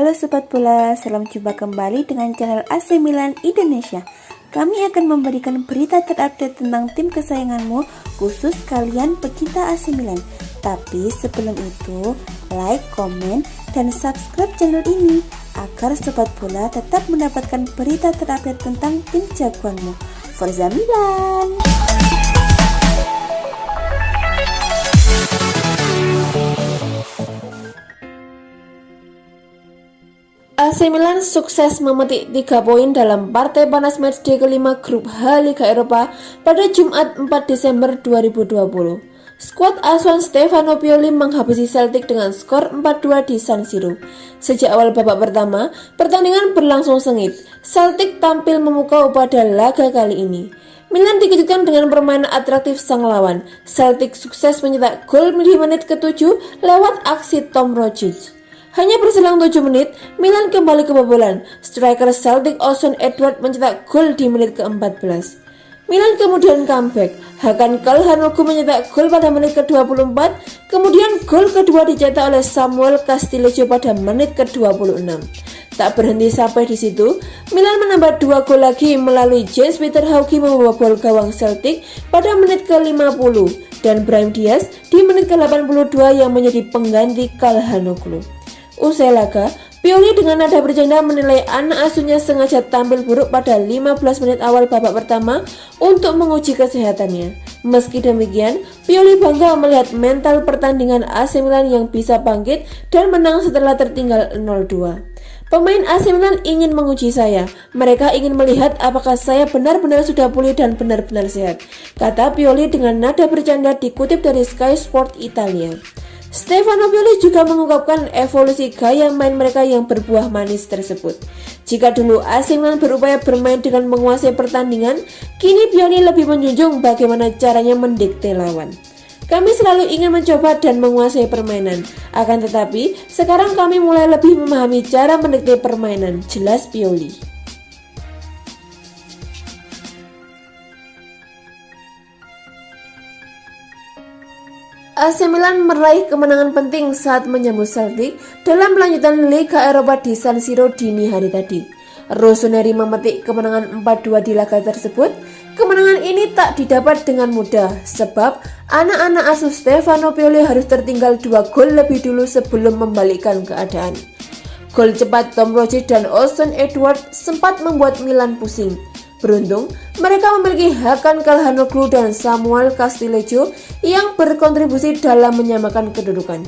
Halo Sobat Bola, salam jumpa kembali dengan channel AC Milan Indonesia. Kami akan memberikan berita terupdate tentang tim kesayanganmu, khusus kalian pecinta AC Milan. Tapi sebelum itu, like, komen, dan subscribe channel ini agar Sobat Bola tetap mendapatkan berita terupdate tentang tim jagoanmu. Forza Milan! AC Milan sukses memetik 3 poin dalam partai panas matchday kelima grup H Liga Eropa pada Jumat 4 Desember 2020. Skuad asuhan Stefano Pioli menghabisi Celtic dengan skor 4-2 di San Siro. Sejak awal babak pertama, pertandingan berlangsung sengit. Celtic tampil memukau pada laga kali ini. Milan dikejutkan dengan permainan atraktif sang lawan. Celtic sukses mencetak gol di menit ke-7 lewat aksi Tom Rogic. Hanya berselang 7 menit, Milan kembali kebobolan. Striker Celtic Ozan Edouard mencetak gol di menit ke-14. Milan kemudian comeback. Hakan Calhanoglu mencetak gol pada menit ke-24. Kemudian gol kedua dicetak oleh Samuel Castillejo pada menit ke-26. Tak berhenti sampai di situ, Milan menambah 2 gol lagi melalui James Peter Hauge membobol gawang Celtic pada menit ke-50 dan Brahim Diaz di menit ke-82 yang menjadi pengganti Calhanoglu. Usai laga, Pioli dengan nada bercanda menilai anak asuhnya sengaja tampil buruk pada 15 menit awal babak pertama untuk menguji kesehatannya. Meski demikian, Pioli bangga melihat mental pertandingan AC Milan yang bisa bangkit dan menang setelah tertinggal 0-2. Pemain AC Milan ingin menguji saya. Mereka ingin melihat apakah saya benar-benar sudah pulih dan benar-benar sehat, kata Pioli dengan nada bercanda dikutip dari Sky Sport Italia. Stefano Pioli juga mengungkapkan evolusi gaya main mereka yang berbuah manis tersebut. Jika dulu AC Milan berupaya bermain dengan menguasai pertandingan, kini Pioli lebih menjunjung bagaimana caranya mendikte lawan. Kami selalu ingin mencoba dan menguasai permainan, akan tetapi sekarang kami mulai lebih memahami cara mendikte permainan, jelas Pioli. AC Milan meraih kemenangan penting saat menyambut Celtic dalam lanjutan Liga Eropa di San Siro dini hari tadi. Rossoneri memetik kemenangan 4-2 di laga tersebut. Kemenangan ini tak didapat dengan mudah sebab anak-anak asuh Stefano Pioli harus tertinggal 2 gol lebih dulu sebelum membalikkan keadaan. Gol cepat Tom Rogic dan Ozan Edouard sempat membuat Milan pusing. Beruntung, mereka memiliki Hakan Calhanoglu dan Samuel Castillejo yang berkontribusi dalam menyamakan kedudukan.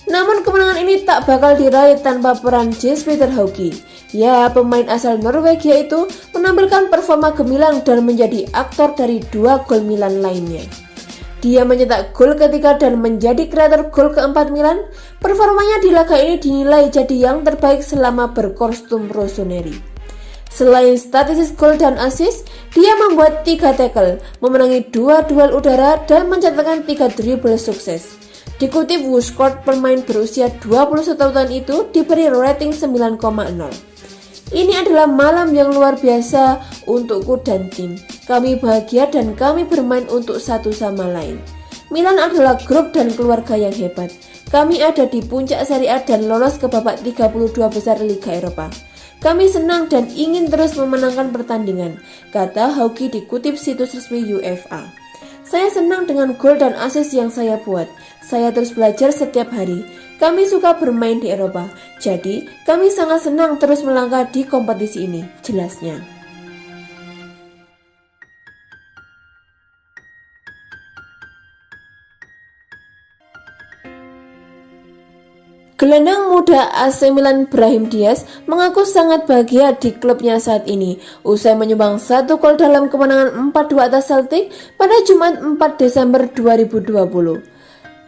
Namun kemenangan ini tak bakal diraih tanpa peran James Peter Hauge. Ya, pemain asal Norwegia itu menampilkan performa gemilang dan menjadi aktor dari 2 gol Milan lainnya. Dia mencetak gol ketiga dan menjadi kreator gol keempat Milan. Performanya di laga ini dinilai jadi yang terbaik selama berkostum Rossoneri. Selain statistik gol dan assist, dia membuat 3 tackle, memenangi 2 duel udara, dan mencatatkan 3 dribble sukses. Dikutip WhoScored, pemain berusia 21 tahun itu diberi rating 9,0. Ini adalah malam yang luar biasa untukku dan tim. Kami bahagia dan kami bermain untuk satu sama lain. Milan adalah grup dan keluarga yang hebat. Kami ada di puncak Serie A dan lolos ke babak 32 besar Liga Eropa. Kami senang dan ingin terus memenangkan pertandingan, kata Hauge dikutip situs resmi UEFA. Saya senang dengan gol dan assist yang saya buat. Saya terus belajar setiap hari. Kami suka bermain di Eropa, jadi kami sangat senang terus melangkah di kompetisi ini, jelasnya. Gelandang muda AC Milan Brahim Diaz mengaku sangat bahagia di klubnya saat ini usai menyumbang 1 gol dalam kemenangan 4-2 atas Celtic pada Jumat 4 Desember 2020.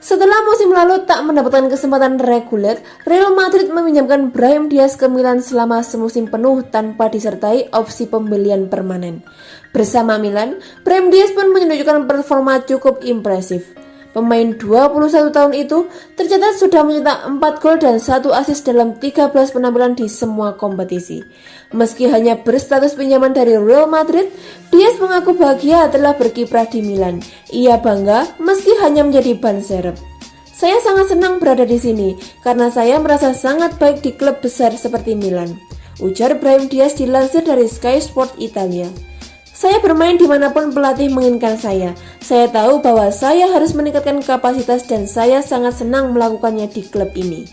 Setelah musim lalu tak mendapatkan kesempatan reguler, Real Madrid meminjamkan Brahim Diaz ke Milan selama semusim penuh tanpa disertai opsi pembelian permanen. Bersama Milan, Brahim Diaz pun menunjukkan performa cukup impresif. Pemain 21 tahun itu tercatat sudah mencetak 4 gol dan 1 assist dalam 13 penampilan di semua kompetisi. Meski hanya berstatus pinjaman dari Real Madrid, Diaz mengaku bahagia telah berkiprah di Milan. Ia bangga meski hanya menjadi ban serep. Saya sangat senang berada di sini karena saya merasa sangat baik di klub besar seperti Milan, ujar Brahim Diaz dilansir dari Sky Sport Italia. Saya bermain dimanapun pelatih menginginkan saya. Saya tahu bahwa saya harus meningkatkan kapasitas dan saya sangat senang melakukannya di klub ini.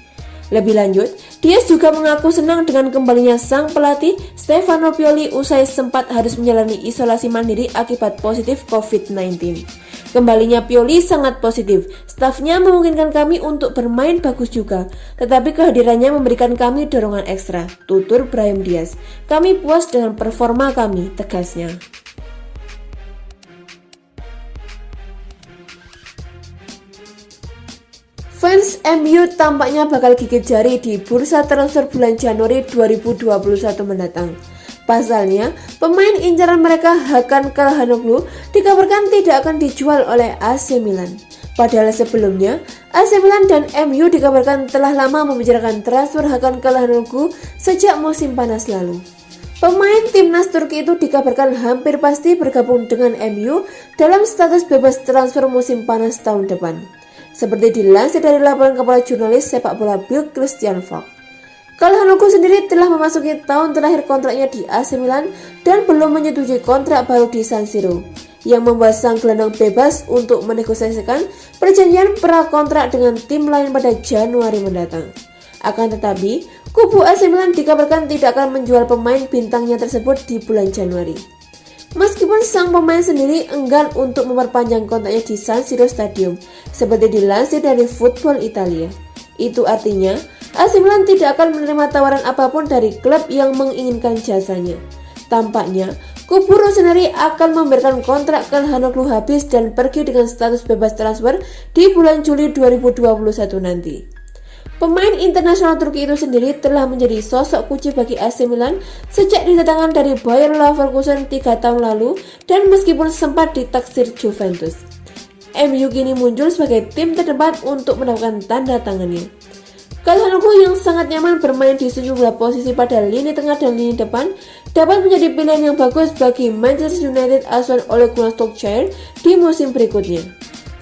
Lebih lanjut, Diaz juga mengaku senang dengan kembalinya sang pelatih Stefano Pioli usai sempat harus menjalani isolasi mandiri akibat positif COVID-19. Kembalinya Pioli sangat positif, stafnya memungkinkan kami untuk bermain bagus juga, tetapi kehadirannya memberikan kami dorongan ekstra, tutur Brahim Diaz. Kami puas dengan performa kami, tegasnya. Fans MU tampaknya bakal gigit jari di bursa transfer bulan Januari 2021 mendatang. Pasalnya, pemain incaran mereka Hakan Calhanoglu dikabarkan tidak akan dijual oleh AC Milan. Padahal sebelumnya, AC Milan dan MU dikabarkan telah lama membicarakan transfer Hakan Calhanoglu sejak musim panas lalu. Pemain timnas Turki itu dikabarkan hampir pasti bergabung dengan MU dalam status bebas transfer musim panas tahun depan. Seperti dilansir dari laporan kepala jurnalis sepak bola Bild Christian Falk. Calhanoglu sendiri telah memasuki tahun terakhir kontraknya di AC Milan dan belum menyetujui kontrak baru di San Siro, yang membuat sang gelandang bebas untuk menegosiasikan perjanjian prakontrak dengan tim lain pada Januari mendatang. Akan tetapi, kubu AC Milan dikabarkan tidak akan menjual pemain bintangnya tersebut di bulan Januari. Meskipun sang pemain sendiri enggan untuk memperpanjang kontraknya di San Siro Stadium, seperti dilansir dari Football Italia. Itu artinya, AC Milan tidak akan menerima tawaran apapun dari klub yang menginginkan jasanya. Tampaknya, kubu rossoneri akan memberikan kontrak Calhanoglu habis dan pergi dengan status bebas transfer di bulan Juli 2021 nanti. Pemain internasional Turki itu sendiri telah menjadi sosok kunci bagi AC Milan sejak didatangkan dari Bayer Leverkusen 3 tahun lalu dan meskipun sempat ditaksir Juventus. MU kini muncul sebagai tim terdepan untuk mendapatkan tanda tangannya. Calhanoglu yang sangat nyaman bermain di sejumlah posisi pada lini tengah dan lini depan dapat menjadi pilihan yang bagus bagi Manchester United asuhan Ole Gunnar Solskjaer di musim berikutnya.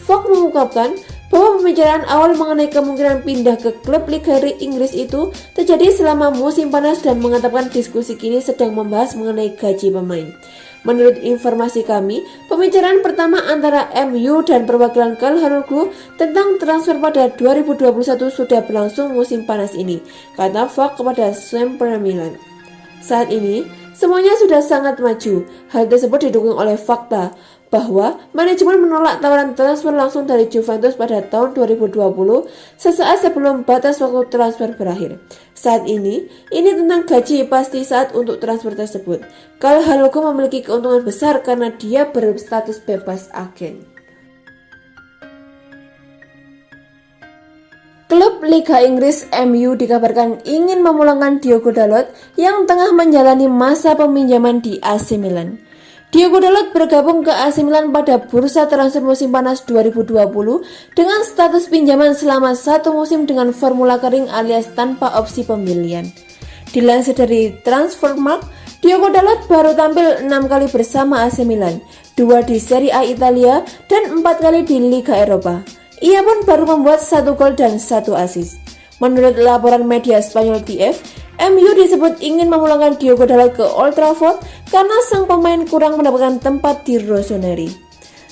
Falk mengungkapkan bahwa pembicaraan awal mengenai kemungkinan pindah ke klub Liga Inggris itu terjadi selama musim panas dan mengatakan diskusi kini sedang membahas mengenai gaji pemain. Menurut informasi kami, pembicaraan pertama antara MU dan perwakilan Calhanoglu tentang transfer pada 2021 sudah berlangsung musim panas ini, kata Falk kepada Sempre Milan. Saat ini, semuanya sudah sangat maju. Hal tersebut didukung oleh fakta bahwa manajemen menolak tawaran transfer langsung dari Juventus pada tahun 2020 sesaat sebelum batas waktu transfer berakhir. Saat ini tentang gaji pasti saat untuk transfer tersebut. Calhanoglu memiliki keuntungan besar karena dia berstatus bebas agen. Klub Liga Inggris MU dikabarkan ingin memulangkan Diogo Dalot yang tengah menjalani masa peminjaman di AC Milan. Diogo Dalot bergabung ke AC Milan pada bursa transfer musim panas 2020 dengan status pinjaman selama 1 musim dengan formula kering alias tanpa opsi pembelian. Dilansir dari Transfermarkt, Diogo Dalot baru tampil 6 kali bersama AC Milan, 2 di Serie A Italia dan 4 kali di Liga Eropa. Ia pun baru membuat 1 gol dan 1 assist. Menurut laporan media Spanyol TF, MU disebut ingin memulangkan Diogo Dalot ke Old Trafford karena sang pemain kurang mendapatkan tempat di rossoneri.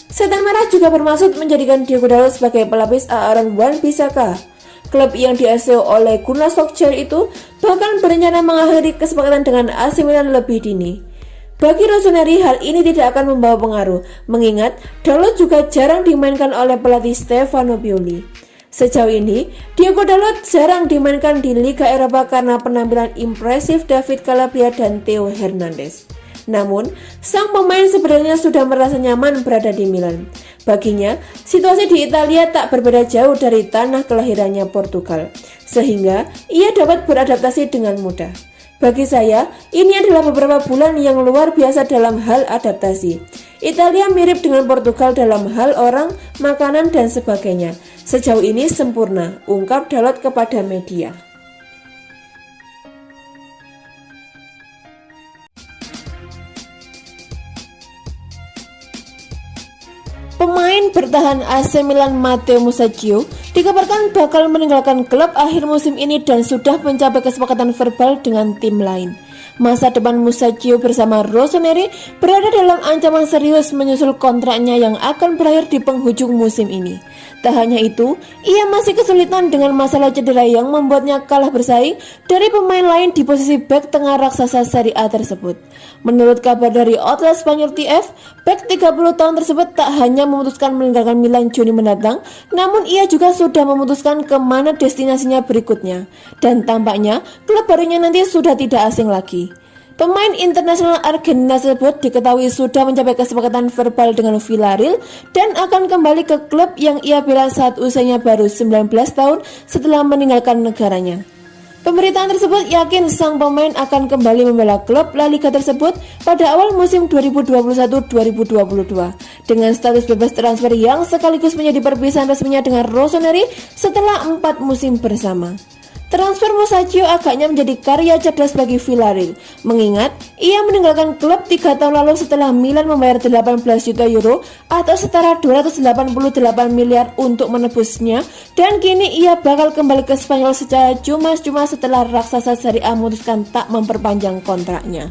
Setan Merah juga bermaksud menjadikan Diogo Dalot sebagai pelapis Aaron Wan-Bissaka. Klub yang diasuh oleh Gunnar Solskjaer itu bahkan berencana mengakhiri kesepakatan dengan AC Milan lebih dini. Bagi rossoneri, hal ini tidak akan membawa pengaruh, mengingat Dalot juga jarang dimainkan oleh pelatih Stefano Pioli. Sejauh ini, Diogo Dalot jarang dimainkan di Liga Eropa karena penampilan impresif David Calabria dan Theo Hernandez. Namun, sang pemain sebenarnya sudah merasa nyaman berada di Milan. Baginya, situasi di Italia tak berbeda jauh dari tanah kelahirannya Portugal, sehingga ia dapat beradaptasi dengan mudah. Bagi saya, ini adalah beberapa bulan yang luar biasa dalam hal adaptasi. Italia mirip dengan Portugal dalam hal orang, makanan, dan sebagainya. Sejauh ini sempurna, ungkap Dalot kepada media. Pemain bertahan AC Milan Matteo Musacchio dikabarkan bakal meninggalkan klub akhir musim ini dan sudah mencapai kesepakatan verbal dengan tim lain. Masa depan Musacchio bersama Rossoneri berada dalam ancaman serius menyusul kontraknya yang akan berakhir di penghujung musim ini. Tak hanya itu, ia masih kesulitan dengan masalah cedera yang membuatnya kalah bersaing dari pemain lain di posisi bek tengah raksasa Serie A tersebut. Menurut kabar dari outlet Spanyol TF, bek 30 tahun tersebut tak hanya memutuskan meninggalkan Milan Juni mendatang, namun ia juga sudah memutuskan kemana destinasinya berikutnya. Dan tampaknya klub barunya nanti sudah tidak asing lagi. Pemain internasional Argentina tersebut diketahui sudah mencapai kesepakatan verbal dengan Villarreal dan akan kembali ke klub yang ia bela saat usianya baru 19 tahun setelah meninggalkan negaranya. Pemberitaan tersebut yakin sang pemain akan kembali membela klub La Liga tersebut pada awal musim 2021-2022 dengan status bebas transfer yang sekaligus menjadi perpisahan resminya dengan Rossoneri setelah 4 musim bersama. Transfer Musacchio agaknya menjadi karya cerdas bagi Villarreal, mengingat ia meninggalkan klub 3 tahun lalu setelah Milan membayar 18 juta euro atau setara 288 miliar untuk menebusnya, dan kini ia bakal kembali ke Spanyol secara cuma-cuma setelah raksasa Serie A memutuskan tak memperpanjang kontraknya.